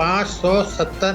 570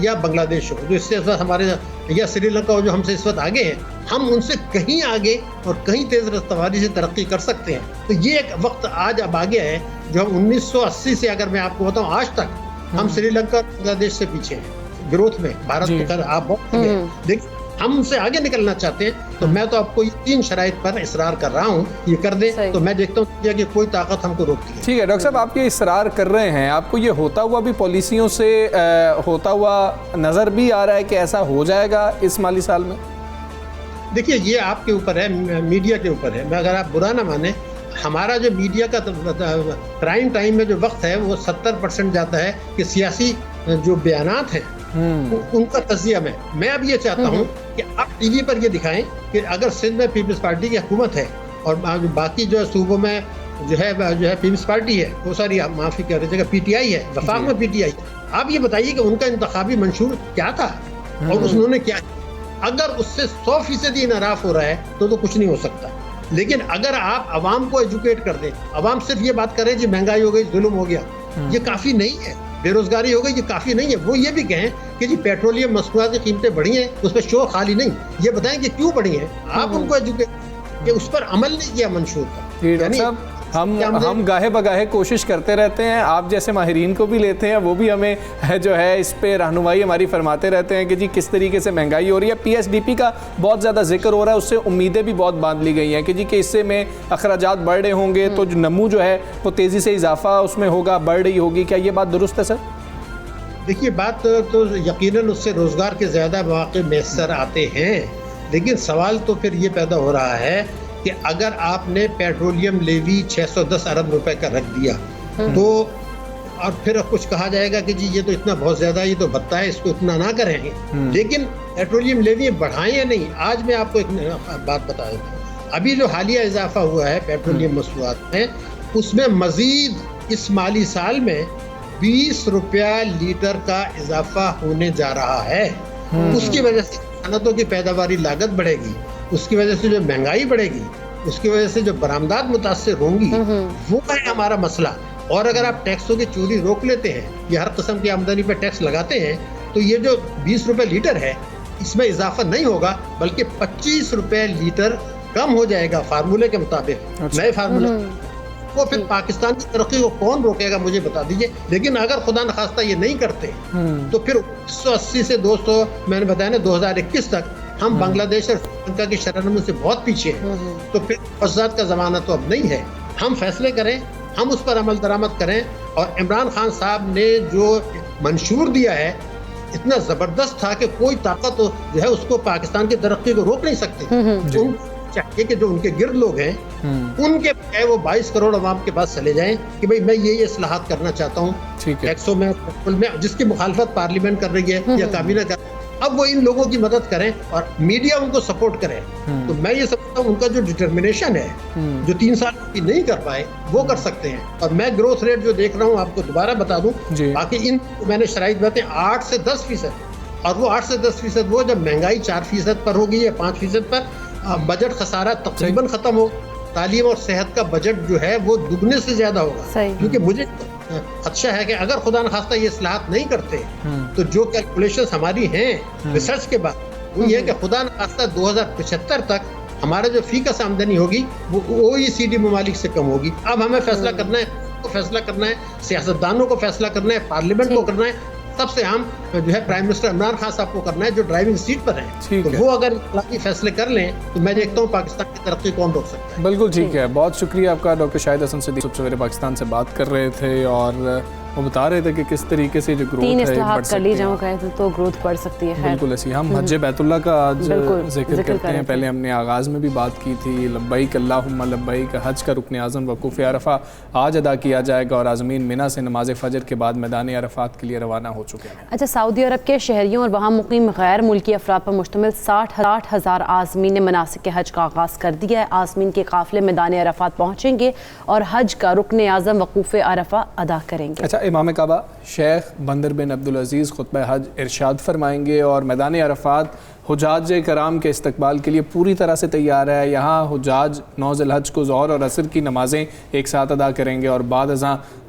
یا بنگلہ دیش ہو جو اس سے اس وقت ہمارے یا سری لنکا ہو جو ہم سے اس وقت آگے ہیں، ہم ان سے کہیں آگے اور کہیں تیز رفتاری سے ترقی کر سکتے ہیں. تو یہ ایک وقت آج اب آ گیا ہے جو ہم 1980 سے اگر میں آپ کو بتاؤں آج تک ہم سری لنکا اور بنگلہ دیش سے پیچھے ہیں گروتھ میں. بھارت کو خیر آپ بہت آگے ہیں لیکن ہم ان سے آگے نکلنا چاہتے ہیں. تو میں تو آپ کو یہ 3 شرائط پر اصرار کر رہا ہوں، یہ کر دیں تو میں دیکھتا ہوں کہ کوئی طاقت ہم کو روکتی ہے. ٹھیک ہے ڈاکٹر صاحب، آپ یہ اصرار کر رہے ہیں، آپ کو یہ ہوتا ہوا بھی پالیسیوں سے ہوتا ہوا نظر بھی آ رہا ہے کہ ایسا ہو جائے گا اس مالی سال میں؟ دیکھیے یہ آپ کے اوپر ہے، میڈیا کے اوپر ہے. میں اگر آپ برا نہ مانیں، ہمارا جو میڈیا کا پرائم ٹائم میں جو وقت ہے وہ 70% جاتا ہے کہ سیاسی جو بیانات ہیں ان کا تجزیہ میں اب یہ چاہتا ہوں کہ آپ ٹی وی پر یہ دکھائیں کہ اگر سندھ میں پیپلز پارٹی کی حکومت ہے اور باقی جو صوبوں میں جو ہے پیپلز پارٹی ہے، وہ ساری معافی کر رہی جگہ پی ٹی آئی ہے، وفاق میں پی ٹی آئی. آپ یہ بتائیے کہ ان کا انتخابی منشور کیا تھا اور انہوں نے کیا. اگر اس سے 100% انحراف ہو رہا ہے تو کچھ نہیں ہو سکتا. لیکن اگر آپ عوام کو ایجوکیٹ کر دیں، عوام صرف یہ بات کریں جی مہنگائی ہو گئی، ظلم ہو گیا، یہ کافی نہیں ہے. بے روزگاری ہو گئی، یہ کافی نہیں ہے. وہ یہ بھی کہیں کہ جی پیٹرولیم مصنوعات کی قیمتیں بڑھی ہیں، اس پہ شور خالی نہیں. یہ بتائیں کہ کیوں بڑھی ہیں. آپ ان کو ایجوکیٹ کہ اس پر عمل نہیں کیا منشور کا. یعنی ہم گاہے بگاہے کوشش کرتے رہتے ہیں، آپ جیسے ماہرین کو بھی لیتے ہیں، وہ بھی ہمیں جو ہے اس پہ رہنمائی ہماری فرماتے رہتے ہیں کہ جی کس طریقے سے مہنگائی ہو رہی ہے. پی ایس ڈی پی کا بہت زیادہ ذکر ہو رہا ہے، اس سے امیدیں بھی بہت باندھ لی گئی ہیں کہ جی کہ اس سے میں اخراجات بڑھ رہے ہوں گے تو جو نمو جو ہے وہ تیزی سے اضافہ اس میں ہوگا، بڑھ رہی ہوگی. کیا یہ بات درست ہے سر؟ دیکھیے بات تو یقیناً اس سے روزگار کے زیادہ مواقع میسر آتے ہیں، لیکن سوال تو پھر یہ پیدا ہو رہا ہے کہ اگر آپ نے پیٹرولیم لیوی 610 ارب روپے کا رکھ دیا تو اور پھر کچھ کہا جائے گا کہ جی یہ تو اتنا بہت زیادہ، یہ تو بھتہ ہے، اس کو اتنا نہ کریں. لیکن پیٹرولیم لیوی بڑھائیں یا نہیں. آج میں آپ کو ایک بات بتا دیتا ہوں، ابھی جو حالیہ اضافہ ہوا ہے پیٹرولیم مصنوعات میں، اس میں مزید اس مالی سال میں 20 روپیہ لیٹر کا اضافہ ہونے جا رہا ہے. اس کی وجہ سے صنعتوں کی پیداواری لاگت بڑھے گی، اس کی وجہ سے جو مہنگائی بڑھے گی، اس کی وجہ سے جو برآمدات متاثر ہوں گی. وہ ہے ہمارا مسئلہ. اور اگر آپ ٹیکسوں کی چوری روک لیتے ہیں یا ہر قسم کی آمدنی پہ ٹیکس لگاتے ہیں تو یہ جو 20 روپے لیٹر ہے اس میں اضافہ نہیں ہوگا بلکہ 25 روپے لیٹر کم ہو جائے گا فارمولے کے مطابق. نئے فارمولے وہ پھر پاکستان کی ترقی کو کون روکے گا مجھے بتا دیجئے. لیکن اگر خدا نخواستہ یہ نہیں کرتے تو پھر 180 سے 200 میں نے بتایا نا 2021 تک ہم بنگلہ دیش اور سری لنکا کی شرح سے بہت پیچھے ہیں. تو پھر فساد کا زمانہ تو اب نہیں ہے. ہم فیصلے کریں، ہم اس پر عمل درآمد کریں. اور عمران خان صاحب نے جو منشور دیا ہے اتنا زبردست تھا کہ کوئی طاقت جو ہے اس کو پاکستان کی ترقی کو روک نہیں سکتی. چاہیے کہ جو ان کے گرد لوگ ہیں ان کے بجائے وہ 22 کروڑ عوام کے پاس چلے جائیں کہ بھئی میں یہ اصلاحات کرنا چاہتا ہوں ٹیکسوں میں، جس کی مخالفت پارلیمنٹ کر رہی ہے یا کابینہ کر رہی ہے. اب وہ ان لوگوں کی مدد کریں اور میڈیا ان کو سپورٹ کرے. تو میں یہ سمجھتا ہوں ان کا جو ڈٹرمنیشن ہے جو 3 سال کی نہیں کر پائے وہ کر سکتے ہیں. اور میں گروتھ ریٹ جو دیکھ رہا ہوں آپ کو دوبارہ بتا دوں، باقی ان میں نے شرائط بتائیں 8 سے 10%، اور وہ 8 سے 10% وہ جب مہنگائی 4% پر ہوگی یا 5% پر، بجٹ خسارہ تقریباً ختم ہو. تعلیم اور صحت کا بجٹ جو ہے وہ دگنے سے زیادہ ہوگا. کیونکہ مجھے خدشہ ہے کہ اگر خدا نخواستہ یہ اصلاحات نہیں کرتے تو جو کیلکولیشنز ہماری ہیں ریسرچ کے بعد وہ یہ ہے کہ خدا نخواستہ 2075 تک ہمارا جو فی کس آمدنی ہوگی وہ OECD ممالک سے کم ہوگی. اب ہمیں فیصلہ کرنا ہے، فیصلہ کرنا ہے سیاستدانوں کو، فیصلہ کرنا ہے پارلیمنٹ کو کرنا ہے. سب سے اہم جو ہے پرائم منسٹر عمران خان صاحب کو کرنا ہے جو ڈرائیونگ سیٹ پر ہیں. تو وہ اگر اخلاقی فیصلے کر لیں تو میں دیکھتا ہوں پاکستان کی ترقی کون روک سکتا ہے. بالکل ٹھیک ہے، بہت شکریہ آپ کا. ڈاکٹر شاہد حسن صدیقی صبح سویرے پاکستان سے بات کر رہے تھے اور وہ بتا رہے تھے کہ کس طریقے سے جو گروتھ ہے 3 اصلاحات کر لی جاؤں کہے تو گروتھ بڑھ سکتی ہے. بالکل ایسی. ہم حج بیت اللہ کا آج ذکر کرتے ہیں. پہلے ہم نے آغاز میں بھی بات کی تھی، لبیک اللہم لبیک، حج کا رکن اعظم وقوف عرفہ آج ادا کیا جائے گا اور عازمین منی سے نماز فجر کے بعد میدان عرفات کے لیے روانہ ہو چکے ہیں. اچھا، سعودی عرب کے شہریوں اور وہاں مقیم غیر ملکی افراد پر مشتمل 60,000 عازمین نے مناسک حج کا آغاز کر دیا ہے. عازمین کے قافلے میدان عرفات پہنچیں گے اور حج کا رکن اعظم وقوف عرفہ ادا کریں گے. اچھا، امام کعبہ شیخ بندر بن عبدالعزیز خطبہ حج ارشاد فرمائیں گے اور میدان عرفات حجاج کرام کے استقبال کے لیے پوری طرح سے تیار ہے. یہاں حجاج 9 ذی الحج کو ظہر اور عصر کی نمازیں ایک ساتھ ادا کریں گے اور بعد ازاں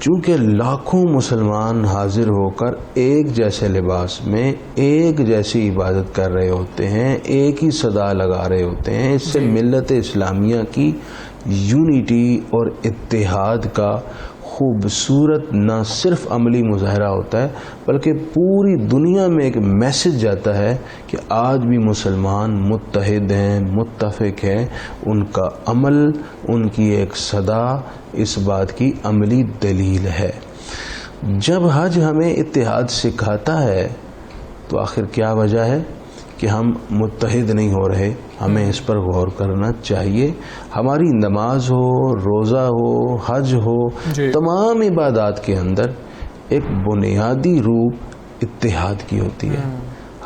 چونکہ لاکھوں مسلمان حاضر ہو کر ایک جیسے لباس میں ایک جیسی عبادت کر رہے ہوتے ہیں، ایک ہی صدا لگا رہے ہوتے ہیں، اس سے ملت اسلامیہ کی یونٹی اور اتحاد کا خوبصورت نہ صرف عملی مظاہرہ ہوتا ہے بلکہ پوری دنیا میں ایک میسج جاتا ہے کہ آج بھی مسلمان متحد ہیں، متفق ہیں، ان کا عمل، ان کی ایک صدا اس بات کی عملی دلیل ہے۔ جب حج ہمیں اتحاد سکھاتا ہے تو آخر کیا وجہ ہے کہ ہم متحد نہیں ہو رہے؟ ہمیں اس پر غور کرنا چاہیے۔ ہماری نماز ہو، روزہ ہو، حج ہو، تمام عبادات کے اندر ایک بنیادی روح اتحاد کی ہوتی ہے۔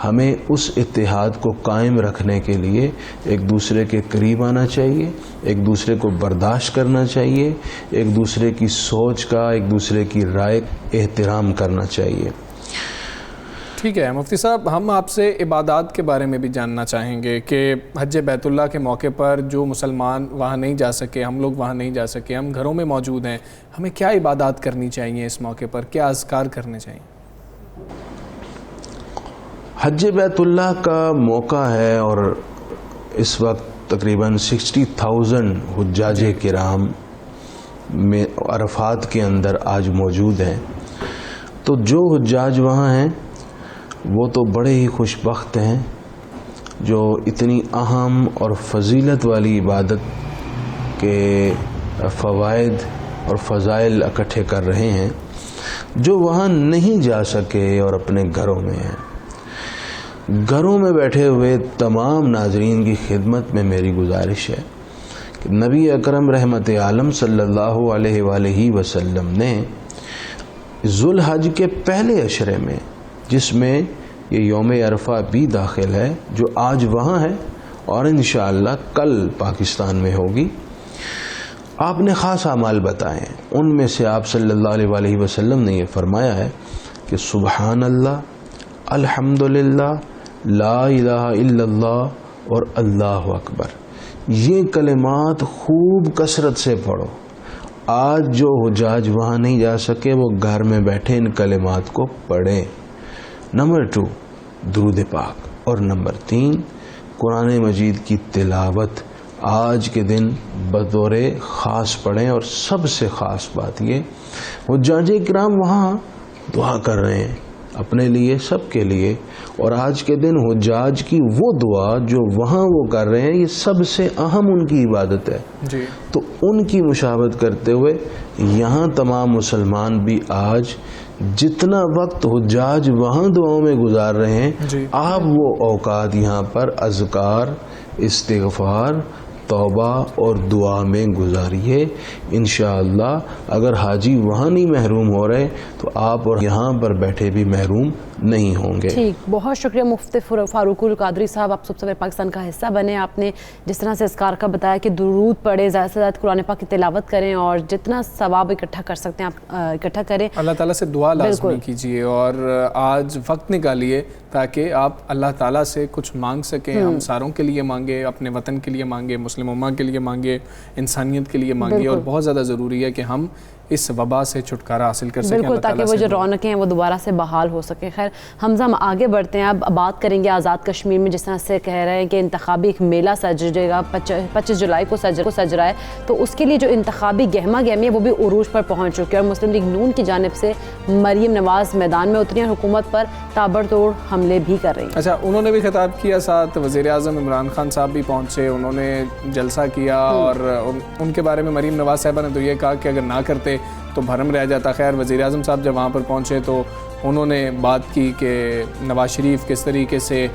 ہمیں اس اتحاد کو قائم رکھنے کے لیے ایک دوسرے کے قریب آنا چاہیے، ایک دوسرے کو برداشت کرنا چاہیے، ایک دوسرے کی سوچ کا، ایک دوسرے کی رائے احترام کرنا چاہیے۔ ٹھیک ہے مفتی صاحب، ہم آپ سے عبادات کے بارے میں بھی جاننا چاہیں گے کہ حج بیت اللہ کے موقع پر جو مسلمان وہاں نہیں جا سکے، ہم لوگ وہاں نہیں جا سکے، ہم گھروں میں موجود ہیں، ہمیں کیا عبادات کرنی چاہیے اس موقع پر، کیا اذکار کرنے چاہیے؟ حج بیت اللہ کا موقع ہے اور اس وقت تقریباً 60,000 حجاج کرام میں عرفات کے اندر آج موجود ہیں۔ تو جو حجاج وہاں ہیں وہ تو بڑے ہی خوش بخت ہیں جو اتنی اہم اور فضیلت والی عبادت کے فوائد اور فضائل اکٹھے کر رہے ہیں۔ جو وہاں نہیں جا سکے اور اپنے گھروں میں ہیں، گھروں میں بیٹھے ہوئے تمام ناظرین کی خدمت میں میری گزارش ہے کہ نبی اکرم رحمت عالم صلی اللہ علیہ وآلہ وسلم نے ذوالحج کے پہلے عشرے میں، جس میں یہ یوم عرفہ بھی داخل ہے جو آج وہاں ہے اور انشاءاللہ کل پاکستان میں ہوگی، آپ نے خاص اعمال بتائے ہیں۔ ان میں سے آپ صلی اللہ علیہ وآلہ وسلم نے یہ فرمایا ہے کہ سبحان اللہ، الحمدللہ، لا الہ الا اللہ اور اللہ اکبر، یہ کلمات خوب کثرت سے پڑھو۔ آج جو حجاج وہاں نہیں جا سکے وہ گھر میں بیٹھے ان کلمات کو پڑھیں۔ نمبر 2 درود پاک، اور نمبر 3 قرآن مجید کی تلاوت آج کے دن بطور خاص پڑھیں۔ اور سب سے خاص بات یہ، حجاج کرام وہاں دعا کر رہے ہیں اپنے لیے، سب کے لیے، اور آج کے دن حجاج کی وہ دعا جو وہاں وہ کر رہے ہیں یہ سب سے اہم ان کی عبادت ہے۔ تو ان کی مشابہت کرتے ہوئے یہاں تمام مسلمان بھی آج جتنا وقت حجاج وہاں دعاؤں میں گزار رہے ہیں، آپ وہ اوقات یہاں پر اذکار، استغفار، توبہ اور دعا میں گزاریے۔ انشاءاللہ اگر حاجی وہاں نہیں محروم ہو رہے تو آپ اور یہاں پر بیٹھے بھی محروم نہیں ہوں گے۔ ٹھیک، بہت شکریہ مفتی فاروق القادری صاحب، آپ سب سے پاکستان کا حصہ بنے۔ آپ نے جس طرح سے اذکار کا بتایا کہ درود پڑھیں، زیادہ سے زیادہ قرآن پاک کی تلاوت کریں اور جتنا ثواب اکٹھا کر سکتے ہیں آپ اکٹھا کریں۔ اللہ تعالیٰ سے دعا لازمی کیجیے اور آج وقت نکالیے تاکہ آپ اللہ تعالیٰ سے کچھ مانگ سکیں، ہمساروں کے لیے مانگے، اپنے وطن کے لیے مانگے، مسلم امہ کے لیے مانگے، انسانیت کے لیے مانگے، اور بہت زیادہ ضروری ہے کہ ہم اس وبا سے چھٹکارا حاصل کر سکیں، بالکل، تاکہ وہ جو رونقیں ہیں وہ دوبارہ سے بحال ہو سکیں۔ خیر حمزہ، ہم آگے بڑھتے ہیں، اب بات کریں گے آزاد کشمیر میں جس طرح سے کہہ رہے ہیں کہ انتخابی ایک میلہ سجے گا، 25 جولائی کو سج رہا ہے، تو اس کے لیے جو انتخابی گہما گہمی ہے وہ بھی عروج پر پہنچ چکی ہے، اور مسلم لیگ نون کی جانب سے مریم نواز میدان میں اتری ہیں، حکومت پر تابڑتوڑ حملے بھی کر رہی ہیں۔ اچھا، انہوں نے بھی خطاب کیا، ساتھ وزیر اعظم عمران خان صاحب بھی پہنچے، انہوں نے جلسہ کیا، اور ان کے بارے میں مریم نواز صاحبہ نے تو یہ کہا کہ اگر نہ کرتے تو بھرم رہ جاتا۔ خیر وزیر اعظم صاحب جب وہاں پر پہنچے تو انہوں نے بات کی کہ نواز شریف کس طریقے سے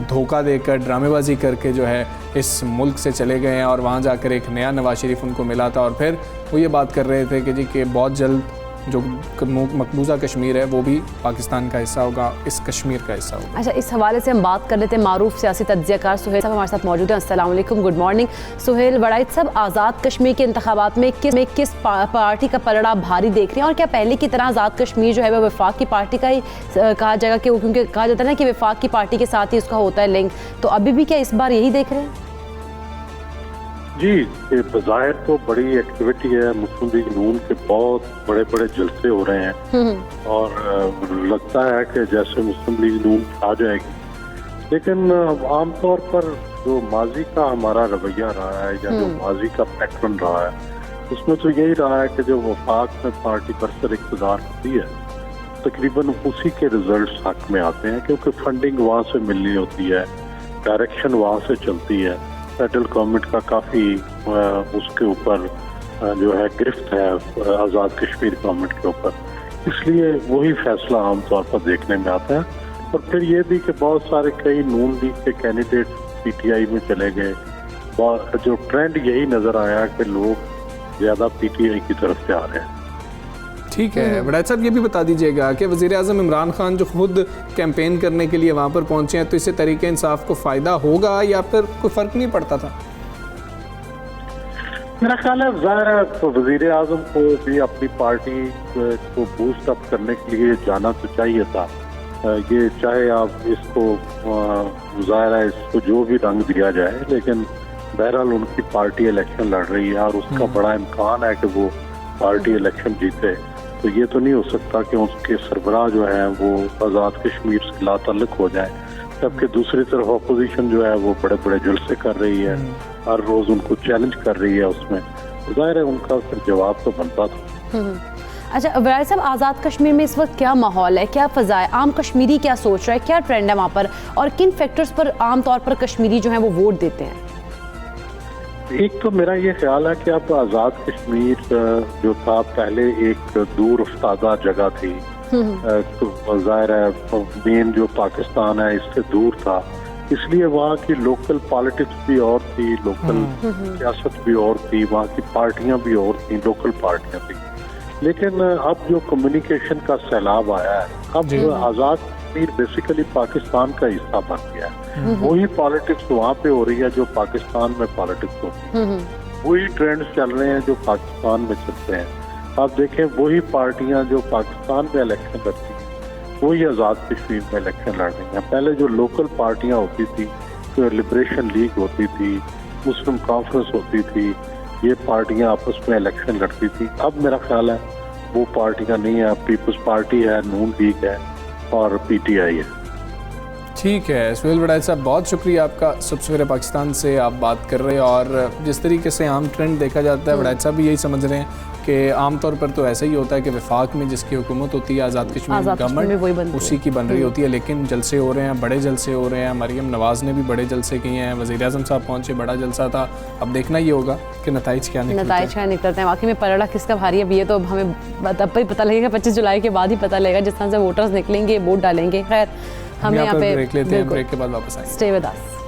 دھوکہ دے کر، ڈرامے بازی کر کے جو ہے اس ملک سے چلے گئے ہیں، اور وہاں جا کر ایک نیا نواز شریف ان کو ملا تھا، اور پھر وہ یہ بات کر رہے تھے کہ جی کہ بہت جلد جو مقبوضہ کشمیر ہے وہ بھی پاکستان کا حصہ ہوگا، اس کشمیر کا حصہ ہوگا۔ اچھا، اس حوالے سے ہم بات کر لیتے ہیں، معروف سیاسی تجزیہ کار سہیل صاحب ہمارے ساتھ موجود ہیں۔ السلام علیکم، گڈ مارننگ سہیل۔ وڑائچ صاحب، آزاد کشمیر کے انتخابات میں کس پارٹی کا پلڑا بھاری دیکھ رہے ہیں، اور کیا پہلے کی طرح آزاد کشمیر جو ہے وہ وفاق کی پارٹی کا ہی کہا جائے گا، کیونکہ کہا جاتا ہے نا کہ وفاق کی پارٹی کے ساتھ ہی اس کا ہوتا ہے لنک، تو ابھی بھی کیا اس بار یہی دیکھ رہے ہیں؟ جی یہ بظاہر تو بڑی ایکٹیویٹی ہے، مسلم لیگ نون کے بہت بڑے بڑے جلسے ہو رہے ہیں اور لگتا ہے کہ جیسے مسلم لیگ نون آ جائے گی، لیکن عام طور پر جو ماضی کا ہمارا رویہ رہا ہے یا جو ماضی کا پیٹرن رہا ہے اس میں تو یہی رہا ہے کہ جو وفاق میں پارٹی برسر اقتدار ہوتی ہے تقریباً اسی کے ریزلٹس حق میں آتے ہیں، کیونکہ فنڈنگ وہاں سے ملنی ہوتی ہے، ڈائریکشن وہاں سے چلتی ہے، فیڈرل گورنمنٹ کا کافی اس کے اوپر جو ہے گرفت ہے آزاد کشمیر گورنمنٹ کے اوپر، اس لیے وہی فیصلہ عام طور پر دیکھنے میں آتا ہے۔ اور پھر یہ بھی کہ بہت سارے کئی نون لیگ کے کینڈیڈیٹ پی ٹی آئی میں چلے گئے، جو ٹرینڈ یہی نظر آیا کہ لوگ زیادہ پی ٹی آئی کی طرف جا رہے ہیں۔ ٹھیک ہے وڈائچ صاحب، یہ بھی بتا دیجیے گا کہ وزیر اعظم عمران خان جو خود کیمپین کرنے کے لیے وہاں پر پہنچے ہیں تو اس سے تحریک انصاف کو فائدہ ہوگا یا پھر کوئی فرق نہیں پڑتا تھا؟ میرا خیال ہے ظاہر ہے وزیر اعظم کو بھی اپنی پارٹی کو بوسٹ اپ کرنے کے لیے جانا تو چاہیے تھا، یہ چاہے آپ اس کو ظاہر ہے اس کو جو بھی رنگ دیا جائے، لیکن بہرحال ان کی پارٹی الیکشن لڑ رہی ہے اور اس کا بڑا امکان ہے کہ وہ پارٹی الیکشن جیتے، تو یہ تو نہیں ہو سکتا کہ اس کے سربراہ جو ہے وہ آزاد کشمیر سے لا تعلق ہو جائیں، جبکہ دوسری طرف اپوزیشن جو ہے وہ بڑے بڑے جلسے کر رہی ہے، ہر روز ان کو چیلنج کر رہی ہے، اس میں ظاہر ہے ان کا پھر جواب تو بنتا تھا۔ اچھا وڈائچ صاحب، آزاد کشمیر میں اس وقت کیا ماحول ہے، کیا فضا ہے، عام کشمیری کیا سوچ رہا ہے، کیا ٹرینڈ ہے وہاں پر، اور کن فیکٹرز پر عام طور پر کشمیری جو ہیں وہ ووٹ دیتے ہیں؟ ایک تو میرا یہ خیال ہے کہ اب آزاد کشمیر جو تھا پہلے ایک دور افتادہ جگہ تھی، تو ظاہر ہے مین جو پاکستان ہے اس سے دور تھا، اس لیے وہاں کی لوکل پالیٹکس بھی اور تھی، لوکل سیاست بھی اور تھی، وہاں کی پارٹیاں بھی اور تھیں، لوکل پارٹیاں تھیں، لیکن اب جو کمیونیکیشن کا سیلاب آیا ہے، اب آزاد کشمیر بیسیکلی پاکستان کا حصہ بن گیا ہے، وہی پالیٹکس وہاں پہ ہو رہی ہے جو پاکستان میں پالیٹکس ہوتی ہے، وہی ٹرینڈز چل رہے ہیں جو پاکستان میں چلتے ہیں۔ آپ دیکھیں وہی پارٹیاں جو پاکستان میں الیکشن لڑتی ہیں وہی آزاد کشمیر میں الیکشن لڑ رہی ہیں۔ پہلے جو لوکل پارٹیاں ہوتی تھی، جو لبریشن لیگ ہوتی تھی، مسلم کانفرنس ہوتی تھی، یہ پارٹیاں آپس میں الیکشن لڑتی تھی، اب میرا خیال ہے وہ پارٹیاں نہیں ہیں، پیپلز پارٹی ہے، نون لیگ ہے اور پی ٹی آئی ہے۔ ٹھیک ہے سہیل وڈائچ صاحب، بہت شکریہ آپ کا، صبح سویرے پاکستان سے آپ بات کر رہے ہیں، اور جس طریقے سے عام ٹرینڈ دیکھا جاتا ہے وڈائچ صاحب بھی یہی سمجھ رہے ہیں کہ عام طور پر تو ایسا ہی ہوتا ہے کہ وفاق میں جس کی حکومت ہوتی ہے آزاد کشمیر گورنمنٹ اسی کی بن رہی ہوتی ہے، لیکن جلسے ہو رہے ہیں، بڑے جلسے ہو رہے ہیں، مریم نواز نے بھی بڑے جلسے کیے ہیں، وزیر اعظم صاحب پہنچے، بڑا جلسہ تھا، اب دیکھنا یہ ہوگا کہ نتائج کیا نکلتے ہیں، واقعی میں پلڑا کس کا بھاری ہے، اب یہ تو ہمیں تب ہی پتہ لگے گا، 25 جولائی کے بعد ہی پتہ لگے گا جس طرح سے ووٹرز نکلیں گے، ووٹ ڈالیں گے۔ خیر ہم یہاں پہ بریک لیتے ہیں، بریک کے بعد واپس آئیں گے، اسٹے ود اس۔